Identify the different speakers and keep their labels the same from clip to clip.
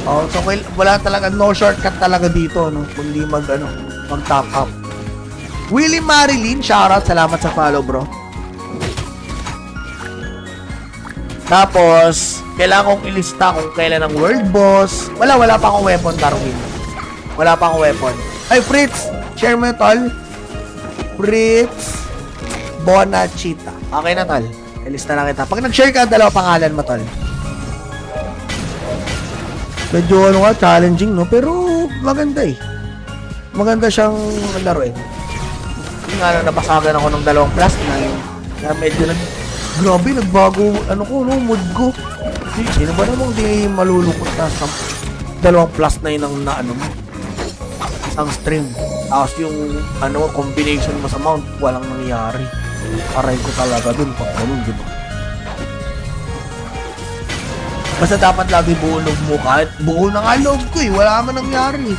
Speaker 1: Oh, so wala talaga, no shortcut talaga dito, no? Kundi mag top up. Willie Marilyn, shoutout, salamat sa follow, bro. Tapos, kailangan kong ilista kung kailan ang world boss. Wala pa akong weapon, Darwin. Wala pa akong weapon. Ay, Fritz, share mo yun, tol. Fritz Bonachita. Okay na, tol. Ilista na kita. Pag nag-share ka, dalawa pangalan mo, tol. Medyo challenging, no? Pero maganda eh. Maganda siyang laruin. Yung nga napasagan ako ng 2 plus na yun. Na medyo grabe, nagbago, mood ko. Sino ba namang di malulungkot na sa 2 plus na yun ang isang stream. Tapos yung, combination mo sa mount, walang nangyari. Aray ko talaga dun, pag ganun, diba? Basta dapat lagi buo loob mo, kahit buo na nga loob ko eh, wala man nangyari.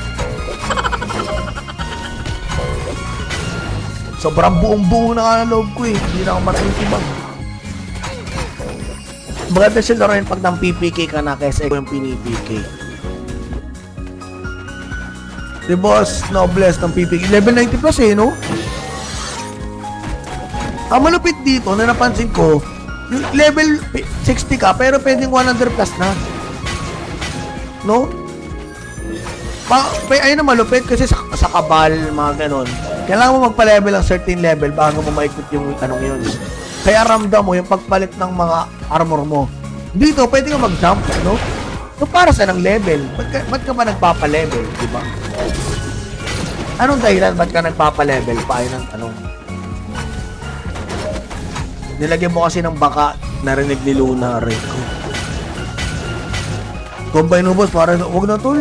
Speaker 1: Sobrang buong-buo na nga loob ko eh, hindi na ako maratibag. Maganda siya laruin pag nang PPK ka na kaysa ikaw yung pinipk. Si Boss Nobles ng PPK, level 90 plus eh, no? Ang malupit dito na napansin ko, yung level 60 ka, pero pwedeng 100 plus na. No? Ayun na malupit kasi sa kabal, mga ganon. Kailangan mo magpa-level ang certain level bago mo maikot yung yun. Kaya ramdam mo yung pagpalit ng mga armor mo. Dito, pwede ka mag-jump, no? So, para sa ng level? Ba't ka ba nagpapa-level, di ba? Anong dahilan ba't ka nagpapa-level? Ayun ang tanong. Nilagyan mo kasi ng baka, narinig ni Luna, aray ko. Combine mo, boss, para, huwag na tol,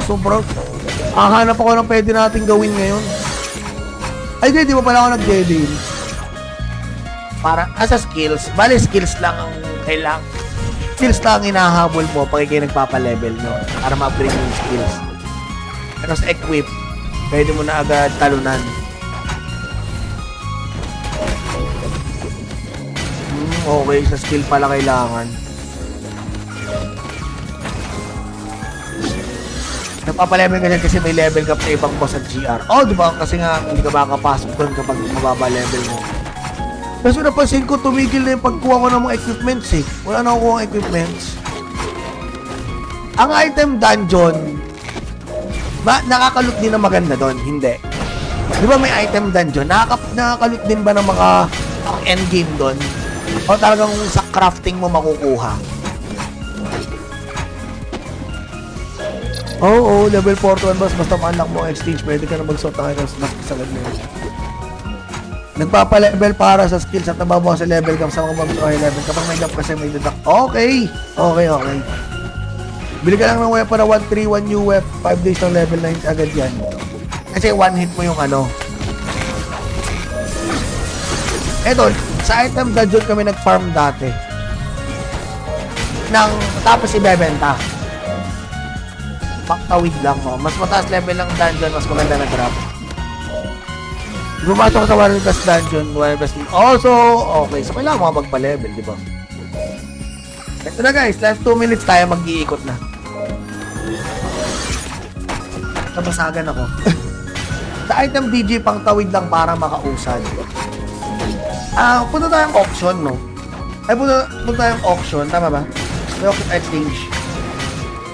Speaker 1: sobrang, hahanap ako ng pwede natin gawin ngayon. Ay, di ba pala ako nag-deal? Para, sa skills, bali skills lang ang kailangan. Skills lang ang hinahabol mo pag kayo nagpapa-level, no? Para ma-upgrade yung skills. Pero sa equip, pwede mo na agad talunan. Okay, sa skill pala kailangan. Nagpapalevel ka dyan kasi may level ka sa ibang boss at GR. Oh, di ba? Kasi nga, hindi ka makakapasok doon kapag mababa level mo. Kasi napansin ko, tumigil na yung pagkuha ko ng mga equipments eh. Wala na ako kuha equipments. Ang item dungeon, nakakaloot din na maganda doon? Hindi. Di ba may item dungeon? Nakakaloot din ba ng mga endgame doon? O talagang sa crafting mo makukuha? Oo, level 41 boss. Basta ma-unlock mo ang exchange, pwede ka na mag-sort ng items mas kasagad mo yun. Nagpapa-level para sa skills at nababawa sa level ka sa mga mag-high level. Kapag may jump kasi may deduct. Okay! Bili ka lang ng weapon na 131 new wep, 5 days ng level 9 agad yan. Kasi one hit mo yung Eto, sa item dungeon kami nag-farm dati. Tapos ibebenta. Paktawid lang, no? Mas mataas level ng dungeon, mas maganda na drop. Bumasok ka sa 100 plus dungeon, 100 plus... Oh, so, okay. So, kailangan mo magpa-level, di ba? Ito na guys, last 2 minutes tayo mag-iikot na. Nabasagan ako. Sa item DJ, pang tawid lang para makausad. Punta tayong auction, no? Ay, punta tayong auction, tama ba? Auction exchange.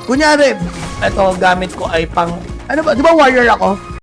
Speaker 1: Kunyari, ito, gamit ko ay pang... Ano ba? Di ba warrior ako?